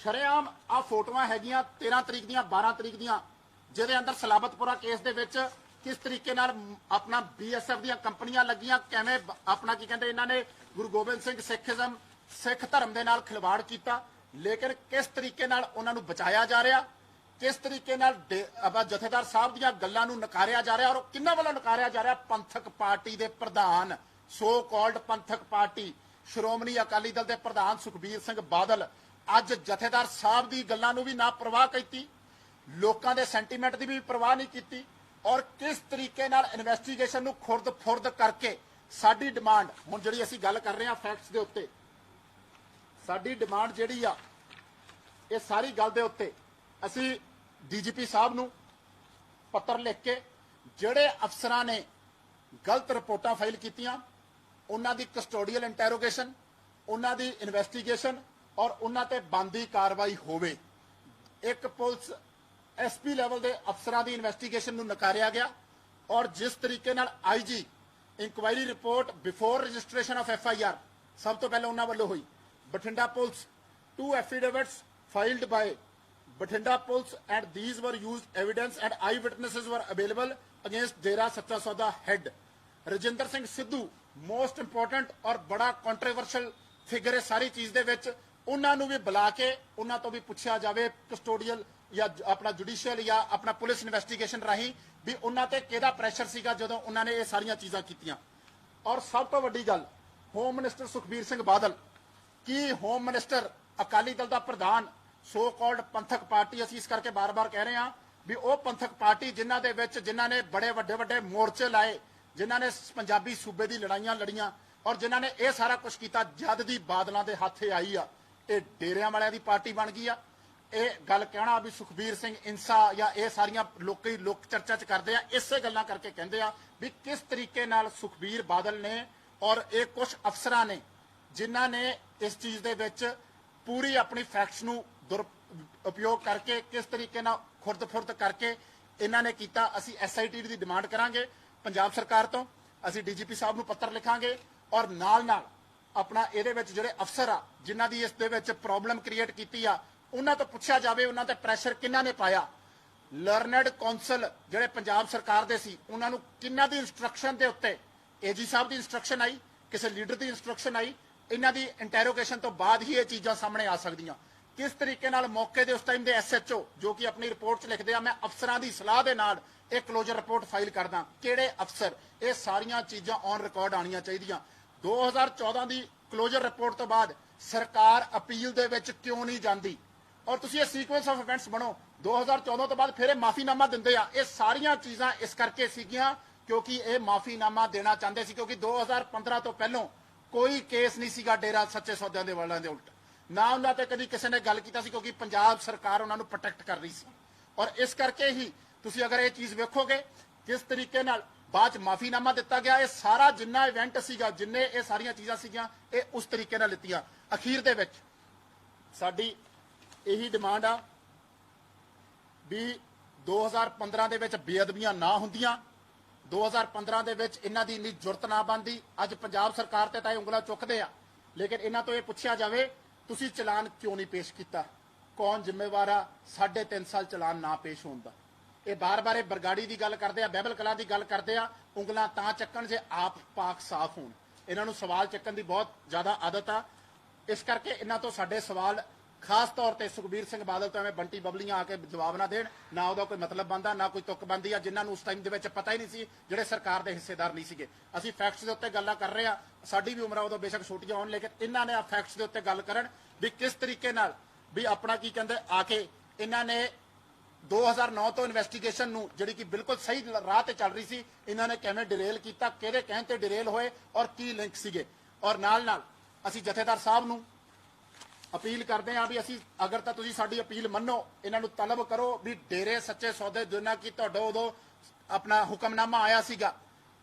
ਸ਼ਰੇਆਮ ਆ ਫੋਟੋਆਂ ਹੈਗੀਆਂ 13 ਤਰੀਕ ਦੀਆਂ 12 ਤਰੀਕ ਦੀਆਂ, ਜਿਹਦੇ ਅੰਦਰ ਸਲਾਬਤਪੁਰਾ ਕੇਸ ਦੇ ਵਿੱਚ ਕਿਸ ਤਰੀਕੇ ਨਾਲ ਆਪਣਾ BSF ਦੀਆਂ ਕੰਪਨੀਆਂ ਲੱਗੀਆਂ, ਕਿਵੇਂ ਆਪਣਾ ਕੀ ਕਹਿੰਦੇ ਇਹਨਾਂ ਨੇ ਗੁਰੂ ਗੋਬਿੰਦ ਸਿੰਘ ਸਿੱਖੀਜ਼ਮ ਸਿੱਖ ਧਰਮ ਦੇ ਨਾਲ ਖਿਲਵਾੜ ਕੀਤਾ, ਲੇਕਿਨ ਕਿਸ ਤਰੀਕੇ ਨਾਲ ਉਹਨਾਂ ਨੂੰ ਬਚਾਇਆ ਜਾ ਰਿਹਾ, ਕਿਸ ਤਰੀਕੇ ਨਾਲ ਜਥੇਦਾਰ ਸਾਹਿਬ ਦੀਆਂ ਗੱਲਾਂ ਨੂੰ ਨਕਾਰਿਆ ਜਾ ਰਿਹਾ, ਔਰ ਕਿੰਨਾਂ ਵੱਲੋਂ ਨਕਾਰਿਆ ਜਾ ਰਿਹਾ? ਪੰਥਕ ਪਾਰਟੀ ਦੇ ਪ੍ਰਧਾਨ, ਸੋ ਕਾਲਡ ਪੰਥਕ ਪਾਰਟੀ ਸ਼੍ਰੋਮਣੀ ਅਕਾਲੀ ਦਲ ਦੇ ਪ੍ਰਧਾਨ ਸੁਖਬੀਰ ਸਿੰਘ ਬਾਦਲ ਅੱਜ ਜਥੇਦਾਰ ਸਾਹਿਬ ਦੀ ਗੱਲਾਂ ਨੂੰ ਵੀ ਨਾ ਪਰਵਾਹ ਕੀਤੀ, ਲੋਕਾਂ ਦੇ ਸੈਂਟੀਮੈਂਟ ਦੀ ਵੀ ਪਰਵਾਹ ਨਹੀਂ ਕੀਤੀ, ਔਰ ਕਿਸ ਤਰੀਕੇ ਨਾਲ ਇਨਵੈਸਟੀਗੇਸ਼ਨ ਨੂੰ ਖੁਰਦ ਕਰਕੇ ਸਾਡੀ ਡਿਮਾਂਡ, ਹੁਣ ਜਿਹੜੀ ਅਸੀਂ ਗੱਲ ਕਰ ਰਹੇ ਹਾਂ ਫੈਕਟਸ ਦੇ ਉੱਤੇ, ਸਾਡੀ ਡਿਮਾਂਡ ਜਿਹੜੀ ਆ ਇਹ ਸਾਰੀ ਗੱਲ ਦੇ ਉੱਤੇ ਅਸੀਂ DGP ਸਾਹਿਬ ਨੂੰ ਪੱਤਰ ਲਿਖ ਕੇ ਜਿਹੜੇ ਅਫਸਰਾਂ ਨੇ ਗਲਤ ਰਿਪੋਰਟਾਂ ਫਾਈਲ ਕੀਤੀਆਂ ਉਹਨਾਂ ਦੀ ਕਸਟੋਡੀਅਲ ਇੰਟੈਰੋਗੇਸ਼ਨ, ਉਹਨਾਂ ਦੀ ਇਨਵੈਸਟੀਗੇਸ਼ਨ ਔਰ ਉਹਨਾਂ ਤੇ ਬਣਦੀ ਕਾਰਵਾਈ ਹੋਵੇ। ਇੱਕ ਪੁਲਿਸ SP ਲੈਵਲ ਦੇ ਅਫਸਰਾਂ ਦੀ ਇਨਵੈਸਟੀਗੇਸ਼ਨ ਨੂੰ ਨਕਾਰਿਆ ਗਿਆ, ਔਰ ਜਿਸ ਤਰੀਕੇ ਨਾਲ IG inquiry report before registration of FIR ਸਭ ਤੋਂ ਪਹਿਲਾਂ ਉਹਨਾਂ ਵੱਲੋਂ ਹੋਈ। Bathinda police 2 affidavits filed by Bathinda Police and these were used evidence and eyewitnesses were available against Dera Sacha Sauda head Rajinder Singh Sidhu, most important और बड़ा controversial figure है सारी चीज दे विच, उन्हां नूं भी बुला के उन्हां तो भी पुछया जावे कस्टोडियल या अपना जुडिशियल या अपना पुलिस इन्वेस्टिगेशन राही भी उन्हां ते किहदा प्रैशर सीगा जदों उन्हां ने ये सारियां चीज़ां कीतियां। और सब तो वड्डी गल होम मिनिस्टर सुखबीर सिंह बादल की होम मिनिस्टर अकाली दल दा प्रधान सो कॉल्ड पंथक पार्टी, असीं इस करके बार बार कह रहे हैं भी वो पंथक पार्टी जिन्हां दे विच जिन्हां ने बड़े वड्डे वड्डे मोर्चे लाए, जिन्हां ने पंजाबी सूबे दी लड़ाइयां लड़ियां और जिन्हां ने यह सारा कुछ किया जद दी बादलों के हाथे आई आ, ये डेरियां वालियां दी पार्टी बन गई आ। ये गल कहना भी सुखबीर सिंह इंसा या ये सारियां लोक चर्चा च करते हैं, इसे गल्लां करके कहते हैं भी किस तरीके नाल सुखबीर बादल ने और ये कुछ अफसरां ने जिन्हां ने इस चीज़ दे विच पूरी अपनी फैक्ट्स नूं उपयोग करके किस तरीके नाल खुरद फुरद करके इन्हां ने कीता। असीं SIT दी डिमांड करांगे पंजाब सरकार तो, असीं DGP साहब नूं पत्र लिखांगे और नाल नाल अपना इहदे विच जिहड़े अफसर आ जिन्हां दी इस दे विच प्रॉब्लम क्रिएट कीती आ उन्हां तो पुछया जावे उन्हां ते प्रैशर किन्हां ने पाया। लर्नड कौंसल जिहड़े पंजाब सरकार दे सी उन्हां नूं किन्हां दी इंस्ट्रक्शन दे उत्ते AG साहब दी इंस्ट्रक्शन आई, किसी लीडर दी इंस्ट्रक्शन आई, इन्हां दी इंटैरोगेशन तो बाद ही ये चीज़ां सामने आ सकदियां। किस तरीके नाल मौके दे उस टाइम दे SHO जो कि अपनी रिपोर्ट च लिखदे आ मैं अफसरां दी सलाह दे नाल एक क्लोजर रिपोर्ट फाइल करदा, किहड़े अफसर, ये सारियां चीज़ां ऑन रिकॉर्ड आनियां चाहीदियां। 2014 दी क्लोजर रिपोर्ट तो बाद सरकार अपील दे विच क्यों नहीं जांदी और तुसीं ये सीक्वेंस ऑफ इवेंट्स बनो 2014 तो बाद फिर माफीनामा दिंदे आ। ये सारियां चीज़ां इस करके सीगियां क्योंकि ये माफीनामा देना चाहते सी, क्योंकि 2015 तो पहलों कोई केस नहीं सीगा डेरा सच्चे सौदियां दे वालियां दे उल्ट, ना उन्हां ते कदी किसी ने गल कीता सी क्योंकि पंजाब सरकार उन्हां नूं प्रोटेक्ट कर रही सी। और इस करके ही तुसीं अगर ये चीज़ वेखोगे किस तरीके नाल बाद माफीनामा दिता गया, ये सारा जिन्ना इवेंट सीगा जिन्ने ये सारियां चीज़ां सीगियां ये उस तरीके नाल लित्तियां। अखीर दे विच साडी यही डिमांड आ भी 2015 दे विच बेअदबियां ना हुंदियां, 2015 दे विच इन्हां दी इन्नी जुरत ना बनदी। अज पंजाब सरकार ते तां उंगलां चुकदे आ, लेकिन इन्हां तो ये पुछया जावे तुसीं चलान क्यों नहीं पेश किया, कौन जिम्मेवार आ 3.5 साल चलान ना पेश होने का। ये बार बार बरगाड़ी की गल करते हैं, बहबल कलां की गल करते हैं, उंगलां तां चक्कण जे आप पाक साफ होण। इन्हां नूं सवाल चक्कण की बहुत ज़्यादा आदत आ, इस करके इन्हां तो साडे सवाल खास तौर पर सुखबीर सिंह बादल तो एवं बंटी बबलियां आके जवाब ना देण, ना उहदा कोई मतलब बनता ना कोई तुक बनती आ, जिन्हां नूं उस टाइम दे विच पता ही नहीं सी, जिहड़े सरकार दे हिस्सेदार नहीं सीगे। असीं फैक्ट्स दे उत्ते गल्लां कर रहे हां, साडी भी उमरां उदों बेशक छोटियां होण, लेकिन इन्हां ने फैक्ट्स दे उत्ते गल करन भी किस तरीके नाल भी अपना की कहंदे आके इन्हां ने 2009 तो इन्वेस्टिगेशन नूं जिहड़ी कि बिल्कुल सही राह ते चल रही सी, इन्हां ने किवें डिरेल कीता, किहदे कहण ते डिरेल होए और की लिंक सीगे। और नाल नाल असीं जथेदार साहब नूं अपील करते हैं भी असी अगर तो तुसीं साडी अपील मन्नो, इन्हां नूं तलब करो भी डेरे सच्चे सौदे जिन्ना कि तुहाडा उदों अपना हुक्मनामा आया सीगा,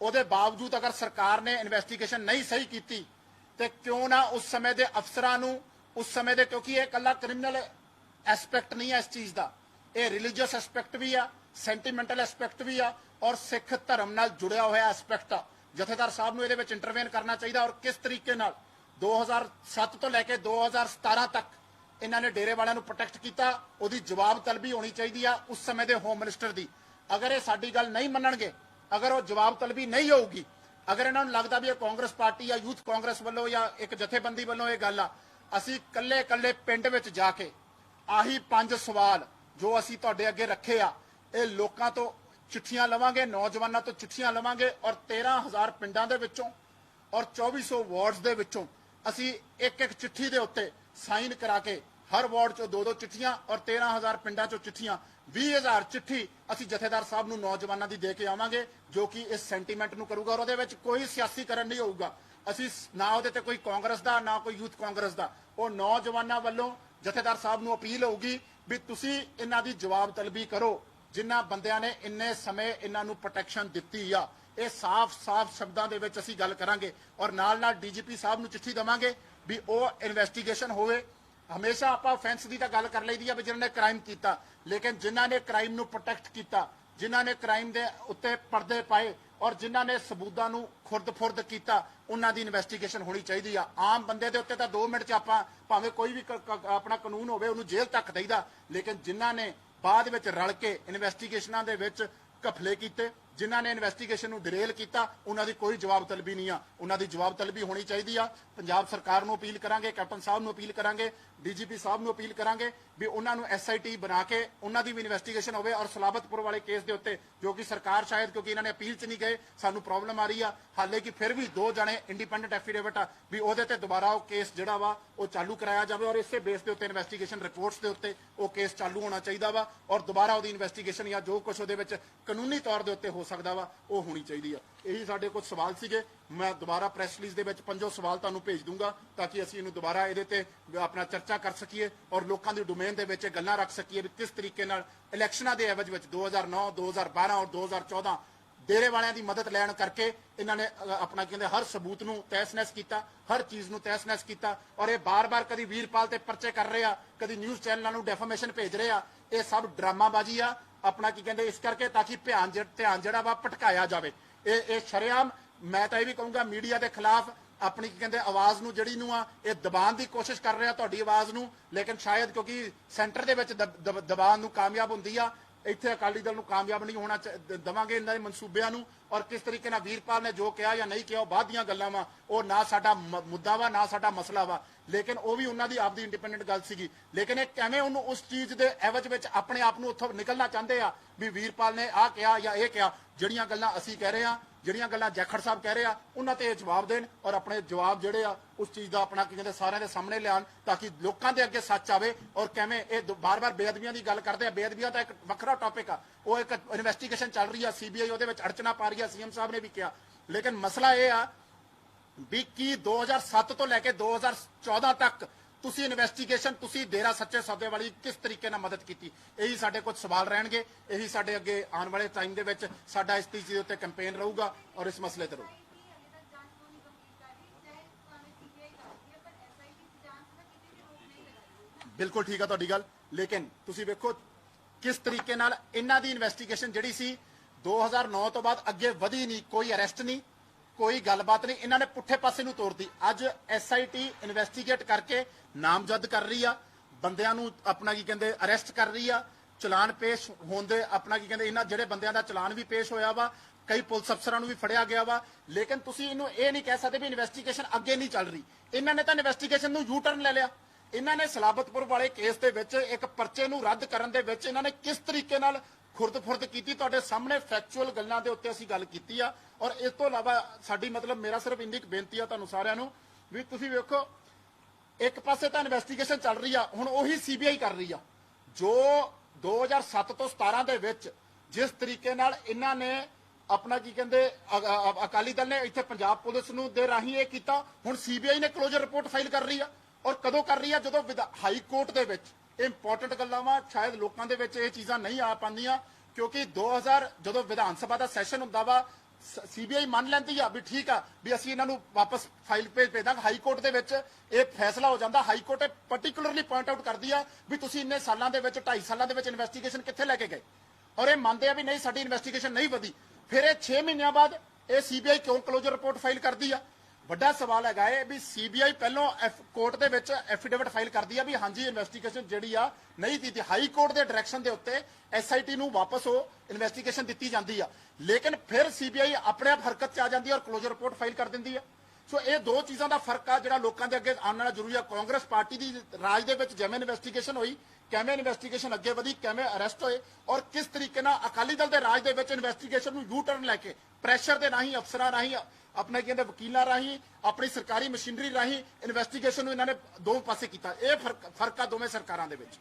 उहदे बावजूद अगर सरकार ने इन्वेस्टिगेशन नहीं सही कीती ते क्यों ना उस समय दे अफसरां नूं उस समय दे, क्योंकि ये कल्ला क्रिमिनल एस्पैक्ट नहीं है इस चीज़ का, ये रिलीजियस एस्पैक्ट भी आ, सेंटीमेंटल एस्पैक्ट भी आ और सिख धर्म नाल जुड़िया हुआ एस्पैक्ट आ। जथेदार साहब नूं इहदे विच इंटरवेन करना चाहिए और किस तरीके नाल 2007 तो लैके 2017 तक ਇਹਨਾਂ ਨੇ ਡੇਰੇ ਵਾਲਿਆਂ ਨੂੰ ਪ੍ਰੋਟੈਕਟ ਕੀਤਾ, ਉਹਦੀ ਜਵਾਬ ਤਲਬੀ ਹੋਣੀ ਚਾਹੀਦੀ ਆ ਉਸ ਸਮੇਂ ਦੇ ਹੋਮ ਮਿਨਿਸਟਰ ਦੀ। ਅਗਰ ਇਹ ਸਾਡੀ ਗੱਲ ਨਹੀਂ ਮੰਨਣਗੇ, ਅਗਰ ਉਹ ਜਵਾਬ ਤਲਬੀ ਨਹੀਂ ਹੋਊਗੀ, ਅਗਰ ਇਹਨਾਂ ਨੂੰ ਲੱਗਦਾ ਵੀ ਇਹ ਕਾਂਗਰਸ ਪਾਰਟੀ ਜਾਂ ਯੂਥ ਕਾਂਗਰਸ ਵੱਲੋਂ ਜਾਂ ਇੱਕ ਜਥੇਬੰਦੀ ਵੱਲੋਂ ਇਹ ਗੱਲ ਆ, ਅਸੀਂ ਕੱਲੇ ਪਿੰਡ ਵਿੱਚ ਜਾ ਕੇ ਆਹੀ 5 ਸਵਾਲ ਜੋ ਅਸੀਂ ਤੁਹਾਡੇ ਅੱਗੇ ਰੱਖੇ ਆ, ਇਹ ਲੋਕਾਂ ਤੋਂ ਚਿੱਠੀਆਂ ਲਵਾਂਗੇ, ਨੌਜਵਾਨਾਂ ਤੋਂ ਚਿੱਠੀਆਂ ਲਵਾਂਗੇ ਔਰ 13,000 ਪਿੰਡਾਂ ਦੇ ਵਿੱਚੋਂ ਔਰ 2400 ਵਾਰਡਸ ਦੇ ਵਿੱਚੋਂ ਅਸੀਂ ਇੱਕ ਚਿੱਠੀ ਦੇ ਉੱਤੇ ਸਾਈਨ ਕਰਾ ਕੇ ਹਰ ਵਾਰਡ ਚੋਂ 2-2 ਚਿੱਠੀਆਂ ਔਰ 13,000 ਪਿੰਡਾਂ ਚੋਂ ਚਿੱਠੀਆਂ 20,000 ਚਿੱਠੀ ਅਸੀਂ ਜਥੇਦਾਰ ਸਾਹਿਬ ਨੂੰ ਨੌਜਵਾਨਾਂ ਦੀ ਦੇ ਕੇ ਆਵਾਂਗੇ, ਜੋ ਕਿ ਇਸ ਸੈਂਟੀਮੈਂਟ ਨੂੰ ਕਰੂਗਾ ਔਰ ਉਹਦੇ ਵਿੱਚ ਕੋਈ ਸਿਆਸੀਕਰਨ ਨਹੀਂ ਹੋਊਗਾ। ਅਸੀਂ ਨਾ ਉਹਦੇ ਤੇ ਕੋਈ ਕਾਂਗਰਸ ਦਾ ਨਾ ਕੋਈ ਯੂਥ ਕਾਂਗਰਸ ਦਾ, ਉਹ ਨੌਜਵਾਨਾਂ ਵੱਲੋਂ ਜਥੇਦਾਰ ਸਾਹਿਬ ਨੂੰ ਅਪੀਲ ਹੋਊਗੀ ਵੀ ਤੁਸੀਂ ਇਹਨਾਂ ਦੀ ਜਵਾਬ ਤਲਬੀ ਕਰੋ ਜਿਨ੍ਹਾਂ ਬੰਦਿਆਂ ਨੇ ਇੰਨੇ ਸਮੇਂ ਇਹਨਾਂ ਨੂੰ ਪ੍ਰੋਟੈਕਸ਼ਨ ਦਿੱਤੀ ਆ। ਇਹ ਸਾਫ਼ ਸ਼ਬਦਾਂ ਦੇ ਵਿੱਚ ਅਸੀਂ ਗੱਲ ਕਰਾਂਗੇ ਔਰ ਨਾਲ ਡੀਜੀਪੀ ਸਾਹਿਬ ਨੂੰ ਚਿੱਠੀ ਦੇਵਾਂਗੇ ਵੀ ਉਹ ਇਨਵੈਸਟੀਗੇਸ਼ਨ ਹੋਵੇ। ਹਮੇਸ਼ਾ ਆਪਾਂ offense ਦੀ ਤਾਂ ਗੱਲ ਕਰ ਲਈਦੀ ਆ ਵੀ ਜਿਹਨਾਂ ਨੇ ਕ੍ਰਾਈਮ ਕੀਤਾ, ਲੇਕਿਨ ਜਿਨ੍ਹਾਂ ਨੇ ਕ੍ਰਾਈਮ ਨੂੰ ਪ੍ਰੋਟੈਕਟ ਕੀਤਾ, ਜਿਨ੍ਹਾਂ ਨੇ ਕ੍ਰਾਈਮ ਦੇ ਉੱਤੇ ਪਰਦੇ ਪਾਏ ਔਰ ਜਿਨ੍ਹਾਂ ਨੇ ਸਬੂਤਾਂ ਨੂੰ ਖੁਰਦ ਕੀਤਾ, ਉਹਨਾਂ ਦੀ ਇਨਵੈਸਟੀਗੇਸ਼ਨ ਹੋਣੀ ਚਾਹੀਦੀ ਆ। ਆਮ ਬੰਦੇ ਦੇ ਉੱਤੇ ਤਾਂ 2 ਮਿੰਟ 'ਚ ਆਪਾਂ ਭਾਵੇਂ ਕੋਈ ਵੀ ਆਪਣਾ ਕਾਨੂੰਨ ਹੋਵੇ ਉਹਨੂੰ ਜੇਲ੍ਹ ਤੱਕ ਦੇਈਦਾ, ਲੇਕਿਨ ਜਿਨ੍ਹਾਂ ਨੇ ਬਾਅਦ ਵਿੱਚ ਰਲ ਕੇ ਇਨਵੈਸਟੀਗੇਸ਼ਨਾਂ ਦੇ ਵਿੱਚ ਘਪਲੇ ਕੀਤੇ, ਜਿਨ੍ਹਾਂ ਨੇ ਇਨਵੈਸਟੀਗੇਸ਼ਨ ਨੂੰ ਡਿਰੇਲ ਕੀਤਾ, ਉਹਨਾਂ ਦੀ ਕੋਈ ਜਵਾਬ ਤਲਬੀ ਨਹੀਂ ਆ। ਉਹਨਾਂ ਦੀ ਜਵਾਬ ਤਲਬੀ ਹੋਣੀ ਚਾਹੀਦੀ ਆ। ਪੰਜਾਬ ਸਰਕਾਰ ਨੂੰ ਅਪੀਲ ਕਰਾਂਗੇ, ਕੈਪਟਨ ਸਾਹਿਬ ਨੂੰ ਅਪੀਲ ਕਰਾਂਗੇ, ਡੀਜੀਪੀ ਸਾਹਿਬ ਨੂੰ ਅਪੀਲ ਕਰਾਂਗੇ ਵੀ ਉਹਨਾਂ ਨੂੰ SIT ਬਣਾ ਕੇ ਉਹਨਾਂ ਦੀ ਵੀ ਇਨਵੈਸਟੀਗੇਸ਼ਨ ਹੋਵੇ ਔਰ ਸਲਾਬਤਪੁਰ ਵਾਲੇ ਕੇਸ ਦੇ ਉੱਤੇ ਜੋ ਕਿ ਸਰਕਾਰ ਸ਼ਾਇਦ ਕਿਉਂਕਿ ਇਹਨਾਂ ਨੇ ਅਪੀਲ 'ਚ ਨਹੀਂ ਗਏ, ਸਾਨੂੰ ਪ੍ਰੋਬਲਮ ਆ ਰਹੀ ਆ, ਹਾਲੇ ਕਿ ਫਿਰ ਵੀ 2 ਜਣੇ ਇੰਡੀਪੈਂਡੈਂਟ ਐਫੀਡੇਵਿਟ ਆ ਵੀ ਉਹਦੇ ਤੇ ਦੁਬਾਰਾ ਉਹ ਕੇਸ ਜਿਹੜਾ ਵਾ ਉਹ ਚਾਲੂ ਕਰਾਇਆ ਜਾਵੇ ਔਰ ਇਸੇ ਬੇਸ ਦੇ ਉੱਤੇ ਇਨਵੈਸਟੀਗੇਸ਼ਨ ਰਿਪੋਰਟਸ ਦੇ ਉੱਤੇ ਉਹ ਕੇਸ ਚਾਲੂ ਹੋਣਾ ਚਾਹੀਦਾ ਵਾ ਔਰ ਦੁਬਾਰਾ ਉਹਦੀ ਇਨਵੈਸਟੀਗੇਸ਼ਨ ਜਾਂ ਜੋ ਕੁਝ ਉਹਦੇ ਵਿੱਚ ਕਾਨੂੰਨੀ ਤੌਰ ਦੇ ਉੱਤੇ ਹੋ ਸਕਦਾ ਵਾ ਉਹ ਹੋਣੀ ਚਾਹੀਦੀ ਆ। ਇਹੀ ਸਾਡੇ ਕੁਝ ਸਵਾਲ ਸੀਗੇ। ਮੈਂ ਦੁਬਾਰਾ ਪ੍ਰੈਸ ਰਿਲੀਜ਼ ਦੇ ਵਿੱਚ 5 ਸਵਾਲ ਤੁਹਾਨੂੰ ਭੇਜ ਦੂੰਗਾ ਤਾਂ ਕਿ ਅਸੀਂ ਇਹਨੂੰ ਦੁਬਾਰਾ ਇਹਦੇ ਤੇ ਆਪਣਾ ਚਰਚਾ ਕਰ ਸਕੀਏ ਔਰ ਲੋਕਾਂ ਦੀ ਡੋਮੇਨ ਦੇ ਵਿੱਚ ਗੱਲਾਂ ਰੱਖ ਸਕੀਏ ਵੀ ਕਿਸ ਤਰੀਕੇ ਨਾਲ ਇਲੈਕਸ਼ਨਾਂ ਦੇ ਐਵਜ ਵਿੱਚ 2009, 2012 ਔਰ 2014 ਡੇਰੇ ਵਾਲਿਆਂ ਦੀ ਮਦਦ ਲੈਣ ਕਰਕੇ ਇਹਨਾਂ ਨੇ ਆਪਣਾ ਕਹਿੰਦੇ ਹਰ ਸਬੂਤ ਨੂੰ ਤਹਿਸ-ਨਹਿਸ ਕੀਤਾ, ਹਰ ਚੀਜ਼ ਨੂੰ ਤਹਿਸ-ਨਹਿਸ ਕੀਤਾ ਔਰ ਇਹ ਬਾਰ-ਬਾਰ ਕਦੀ ਵੀਰਪਾਲ ਤੇ ਪਰਚੇ ਕਰ ਰਹੇ ਆ, ਕਦੀ ਨਿਊਜ਼ ਚੈਨਲਾਂ ਨੂੰ ਡੈਫਾਮੇਸ਼ਨ ਭੇਜ ਰਹੇ ਆ। ਇਹ ਸਭ ਡਰਾਮਾਬਾਜ਼ੀ ਆ ਆਪਣਾ ਕੀ ਕਹਿੰਦੇ ਇਸ ਕਰਕੇ ਤਾਂ ਕਿ ਧਿਆਨ ਜਿਹੜਾ ਵਾ ਭਟਕਾਇਆ ਜਾਵੇ। ਇਹ ਸ਼ਰੇਆਮ ਮੈਂ ਤਾਂ ਇਹ ਵੀ ਕਹੂੰਗਾ ਮੀਡੀਆ ਦੇ ਖਿਲਾਫ ਆਪਣੀ ਕੀ ਕਹਿੰਦੇ ਆਵਾਜ਼ ਨੂੰ ਜਿਹੜੀ ਨੂੰ ਆ ਇਹ ਦਬਾਉਣ ਦੀ ਕੋਸ਼ਿਸ਼ ਕਰ ਰਿਹਾ ਤੁਹਾਡੀ ਆਵਾਜ਼ ਨੂੰ, ਲੇਕਿਨ ਸ਼ਾਇਦ ਕਿਉਂਕਿ ਸੈਂਟਰ ਦੇ ਵਿੱਚ ਦਬਾਉਣ ਨੂੰ ਕਾਮਯਾਬ ਹੁੰਦੀ ਆ, ਇੱਥੇ ਅਕਾਲੀ ਦਲ ਨੂੰ ਕਾਮਯਾਬ ਨਹੀਂ ਹੋਣਾ ਦੇਵਾਂਗੇ ਇਹਨਾਂ ਦੇ ਮਨਸੂਬਿਆਂ ਨੂੰ। ਔਰ ਕਿਸ ਤਰੀਕੇ ਨਾਲ ਵੀਰਪਾਲ ਨੇ ਜੋ ਕਿਹਾ ਜਾਂ ਨਹੀਂ ਕਿਹਾ ਉਹ ਬਾਅਦ ਦੀਆਂ ਗੱਲਾਂ ਵਾ, ਉਹ ਨਾ ਸਾਡਾ ਮੁੱਦਾ ਵਾ ਨਾ ਸਾਡਾ ਮਸਲਾ ਵਾ, ਲੇਕਿਨ ਉਹ ਵੀ ਉਹਨਾਂ ਦੀ ਆਪਦੀ ਇੰਡੀਪੈਂਡੈਂਟ ਗੱਲ ਸੀਗੀ। ਲੇਕਿਨ ਇਹ ਕਿਵੇਂ ਉਹਨੂੰ ਉਸ ਚੀਜ਼ ਦੇ ਐਵਜ ਵਿੱਚ ਆਪਣੇ ਆਪ ਨੂੰ ਉੱਥੋਂ ਨਿਕਲਣਾ ਚਾਹੁੰਦੇ ਆ ਵੀ ਵੀਰਪਾਲ ਨੇ ਆਹ ਕਿਹਾ ਜਾਂ ਇਹ ਕਿਹਾ। ਜਿਹੜੀਆਂ ਗੱਲਾਂ ਅਸੀਂ ਕਹਿ ਰਹੇ ਆ, ਜਿਹੜੀਆਂ ਗੱਲਾਂ ਜਾਖੜ ਸਾਹਿਬ ਕਹਿ ਰਹੇ ਆ, ਉਹਨਾਂ ਤੇ ਇਹ ਜਵਾਬ ਦੇਣ ਔਰ ਆਪਣੇ ਜਵਾਬ ਜਿਹੜੇ ਆ ਉਸ ਚੀਜ਼ ਦਾ ਆਪਣਾ ਕੀ ਕਹਿੰਦੇ ਸਾਰਿਆਂ ਦੇ ਸਾਹਮਣੇ ਲਿਆਉਣ ਤਾਂ ਕਿ ਲੋਕਾਂ ਦੇ ਅੱਗੇ ਸੱਚ ਆਵੇ। ਔਰ ਕਿਵੇਂ ਇਹ ਬਾਰ-ਬਾਰ ਬੇਅਦਬੀਆਂ ਦੀ ਗੱਲ ਕਰਦੇ ਆ, ਬੇਅਦਬੀਆਂ ਤਾਂ ਇੱਕ ਵੱਖਰਾ ਟੌਪਿਕ ਆ, ਉਹ ਇੱਕ ਇਨਵੈਸਟੀਗੇਸ਼ਨ ਚੱਲ ਰਹੀ ਆ, CBI ਉਹਦੇ ਵਿੱਚ ਅੜਚਨਾ ਪਾ ਰਹੀ ਆ, CM ਸਾਹਿਬ ਨੇ ਵੀ ਕਿਹਾ। ਲੇਕਿਨ ਮਸਲਾ ਇਹ ਆ ਵੀ ਕੀ 2007 ਤੋਂ ਲੈ ਕੇ 2014 ਤੱਕ ਤੁਸੀਂ ਇਨਵੈਸਟੀਗੇਸ਼ਨ ਤੁਸੀਂ ਡੇਰਾ ਸੱਚੇ ਸੌਦੇ ਵਾਲੀ ਕਿਸ ਤਰੀਕੇ ਨਾਲ ਮਦਦ ਕੀਤੀ? ਇਹੀ ਸਾਡੇ ਕੁਝ ਸਵਾਲ ਰਹਿਣਗੇ, ਇਹੀ ਸਾਡੇ ਅੱਗੇ ਆਉਣ ਵਾਲੇ ਟਾਈਮ ਦੇ ਵਿੱਚ ਸਾਡਾ ਇਸ ਚੀਜ਼ ਦੇ ਉੱਤੇ ਕੈਂਪੇਨ ਰਹੂਗਾ ਔਰ ਇਸ ਮਸਲੇ ਤੇ ਰਹੂਗਾ। ਬਿਲਕੁਲ ਠੀਕ ਆ ਤੁਹਾਡੀ ਗੱਲ, ਲੇਕਿਨ ਤੁਸੀਂ ਵੇਖੋ ਕਿਸ ਤਰੀਕੇ ਨਾਲ ਇਹਨਾਂ ਦੀ ਇਨਵੈਸਟੀਗੇਸ਼ਨ ਜਿਹੜੀ ਸੀ 2009 ਤੋਂ ਬਾਅਦ ਅੱਗੇ ਵਧੀ ਨਹੀਂ, ਕੋਈ ਅਰੈਸਟ ਨਹੀਂ, ਕੋਈ ਗੱਲਬਾਤ ਨਹੀਂ, ਇਹਨਾਂ ਨੇ ਪੁੱਠੇ ਪਾਸੇ ਨੂੰ ਤੋਰਤੀ। ਅੱਜ SIT ਇਨਵੈਸਟੀਗੇਟ ਕਰਕੇ ਨਾਮਜ਼ਦ ਕਰ ਰਹੀ ਆ, ਬੰਦਿਆਂ ਨੂੰ ਆਪਣਾ ਕੀ ਕਹਿੰਦੇ ਅਰੈਸਟ ਕਰ ਰਹੀ ਆ, ਚਲਾਨ ਪੇਸ਼ ਹੁੰਦੇ ਆਪਣਾ ਕੀ ਕਹਿੰਦੇ ਇਹਨਾਂ ਜਿਹੜੇ ਬੰਦਿਆਂ ਦਾ ਚਲਾਨ ਵੀ ਪੇਸ਼ ਹੋਇਆ ਵਾ, ਕਈ ਪੁਲਿਸ ਅਫਸਰਾਂ ਨੂੰ ਵੀ ਫੜਿਆ ਗਿਆ ਵਾ। ਲੇਕਿਨ ਤੁਸੀਂ ਇਹਨੂੰ ਇਹ ਨਹੀਂ ਕਹਿ ਸਕਦੇ ਵੀ ਇਨਵੈਸਟੀਗੇਸ਼ਨ ਅੱਗੇ ਨਹੀਂ ਚੱਲ ਰਹੀ। ਇਹਨਾਂ ਨੇ ਤਾਂ ਇਨਵੈਸਟੀਗੇਸ਼ਨ ਨੂੰ ਯੂ ਟਰਨ ਲੈ ਲਿਆ। ਇਹਨਾਂ ਨੇ ਸਲਾਬਤਪੁਰ ਵਾਲੇ ਕੇਸ ਦੇ ਵਿੱਚ ਇੱਕ ਪਰਚੇ ਨੂੰ ਰੱਦ ਕਰਨ ਦੇ ਵਿੱਚ ਇਹਨਾਂ ਨੇ ਕਿਸ ਤਰੀਕੇ ਨਾਲ ਖੁਰਦ ਕੀਤੀ, ਤੁਹਾਡੇ ਸਾਹਮਣੇ ਫੈਕਚੁਅਲ ਗੱਲਾਂ ਦੇ ਉੱਤੇ ਅਸੀਂ ਗੱਲ ਕੀਤੀ ਆ। ਔਰ ਇਸ ਤੋਂ ਇਲਾਵਾ ਸਾਡੀ ਮਤਲਬ ਮੇਰਾ ਸਿਰਫ ਇੰਨੀ ਕੁ ਬੇਨਤੀ ਆ ਤੁਹਾਨੂੰ ਸਾਰਿਆਂ ਨੂੰ ਵੀ ਤੁਸੀਂ ਵੇਖੋ ਇੱਕ ਪਾਸੇ ਤਾਂ ਇਨਵੈਸਟੀਗੇਸ਼ਨ ਚੱਲ ਰਹੀ ਆ, ਹੁਣ ਉਹੀ CBI ਕਰ ਰਹੀ ਆ ਜੋ 2007 ਤੋਂ 17 ਦੇ ਵਿੱਚ ਜਿਸ ਤਰੀਕੇ ਨਾਲ ਇਹਨਾਂ ਨੇ ਆਪਣਾ ਕੀ ਕਹਿੰਦੇ ਅਕਾਲੀ ਦਲ ਨੇ ਇੱਥੇ ਪੰਜਾਬ ਪੁਲਿਸ ਨੂੰ ਦੇ ਰਾਹੀਂ ਇਹ ਕੀਤਾ। ਹੁਣ CBI ਨੇ ਕਲੋਜ਼ਰ ਰਿਪੋਰਟ ਫਾਈਲ ਕਰ ਰਹੀ ਆ ਔਰ ਕਦੋਂ ਕਰ ਰਹੀ ਆ? ਜਦੋਂ ਹਾਈ ਕੋਰਟ ਦੇ ਵਿੱਚ ਇੰਪੋਰਟੈਂਟ ਗੱਲਾਂ ਵਾ, ਸ਼ਾਇਦ ਲੋਕਾਂ ਦੇ ਵਿੱਚ ਇਹ ਚੀਜ਼ਾਂ ਨਹੀਂ ਆ ਪਾਉਂਦੀਆਂ ਕਿਉਂਕਿ 2000 ਜਦੋਂ ਵਿਧਾਨ ਸਭਾ ਦਾ ਸੈਸ਼ਨ ਹੁੰਦਾ ਵਾ CBI ਮੰਨ ਲੈਂਦੀ ਆ ਵੀ ਠੀਕ ਆ ਵੀ ਅਸੀਂ ਇਹਨਾਂ ਨੂੰ ਵਾਪਸ ਫਾਈਲ ਭੇਜ ਦਾਂਗੇ। ਹਾਈ ਕੋਰਟ ਦੇ ਵਿੱਚ ਇਹ ਫੈਸਲਾ ਹੋ ਜਾਂਦਾ। ਹਾਈ ਕੋਰਟ ਇਹ ਪਾਰਟਿਕੂਲਰਲੀ ਪੁਆਇੰਟ ਆਊਟ ਕਰਦੀ ਆ ਵੀ ਤੁਸੀਂ ਇੰਨੇ ਸਾਲਾਂ ਦੇ ਵਿੱਚ 2.5 ਸਾਲਾਂ ਦੇ ਵਿੱਚ ਇਨਵੈਸਟੀਗੇਸ਼ਨ ਕਿੱਥੇ ਲੈ ਕੇ ਗਏ ਔਰ ਇਹ ਮੰਨਦੇ ਆ ਵੀ ਨਹੀਂ ਸਾਡੀ ਇਨਵੈਸਟੀਗੇਸ਼ਨ ਨਹੀਂ ਵਧੀ। ਫਿਰ ਇਹ 6 ਮਹੀਨਿਆਂ ਬਾਅਦ ਇਹ CBI ਕਿਉਂ ਕਲੋਜ਼ਰ ਰਿਪੋਰਟ ਫਾਈਲ ਕਰਦੀ ਆ? ਵੱਡਾ ਸਵਾਲ ਹੈਗਾ ਹੈ ਵੀ ਸੀਬੀਆਈ ਪਹਿਲਾਂ ਕੋਰਟ ਦੇ ਵਿੱਚ ਐਫੀਡੇਵਿਟ ਫਾਈਲ ਕਰਦੀ ਆ ਵੀ ਹਾਂਜੀ ਇਨਵੈਸਟੀਗੇਸ਼ਨ ਜਿਹੜੀ ਆ ਨਹੀਂ ਕੀਤੀ, ਹਾਈ ਕੋਰਟ ਦੇ ਡਾਇਰੈਕਸ਼ਨ ਦੇ ਉੱਤੇ ਐਸਆਈਟੀ ਨੂੰ ਵਾਪਸ ਉਹ ਇਨਵੈਸਟੀਗੇਸ਼ਨ ਦਿੱਤੀ ਜਾਂਦੀ ਆ, ਲੇਕਿਨ ਫਿਰ ਸੀਬੀਆਈ ਆਪਣੇ ਆਪ ਹਰਕਤ 'ਚ ਆ ਜਾਂਦੀ ਹੈ ਔਰ ਕਲੋਜ਼ਰ ਰਿਪੋਰਟ ਫਾਈਲ ਕਰ ਦਿੰਦੀ ਆ। ਸੋ ਇਹ ਦੋ ਚੀਜ਼ਾਂ ਦਾ ਫਰਕ ਆ ਜਿਹੜਾ ਲੋਕਾਂ ਦੇ ਅੱਗੇ ਆਉਣਾ ਜ਼ਰੂਰੀ ਆ। ਕਾਂਗਰਸ ਪਾਰਟੀ ਦੀ ਰਾਜ ਦੇ ਵਿੱਚ ਜਿਵੇਂ ਇਨਵੈਸਟੀਗੇਸ਼ਨ ਹੋਈ, ਕਿਵੇਂ ਇਨਵੈਸਟੀਗੇਸ਼ਨ ਅੱਗੇ ਵਧੀ, ਕਿਵੇਂ ਅਰੈਸਟ ਹੋਏ ਔਰ ਕਿਸ ਤਰੀਕੇ ਨਾਲ ਅਕਾਲੀ ਦਲ ਦੇ ਰਾਜ ਦੇ ਵਿੱਚ ਇਨਵੈਸਟੀਗੇਸ਼ਨ ਨੂੰ ਯੂ ਟਰਨ ਲੈ ਕੇ ਪ੍ਰੈਸ਼ਰ ਦੇ ਰਾਹੀਂ, ਅਫਸਰਾਂ ਰਾਹੀਂ, ਆਪਣੇ ਕਹਿੰਦੇ ਵਕੀਲਾਂ ਰਾਹੀਂ, ਆਪਣੀ ਸਰਕਾਰੀ ਮਸ਼ੀਨਰੀ ਰਾਹੀਂ ਇਨਵੈਸਟੀਗੇਸ਼ਨ ਨੂੰ ਇਹਨਾਂ ਨੇ ਦੋ ਪਾਸੇ ਕੀਤਾ। ਇਹ ਫਰਕ ਆ ਦੋਵੇਂ ਸਰਕਾਰਾਂ ਦੇ ਵਿੱਚ।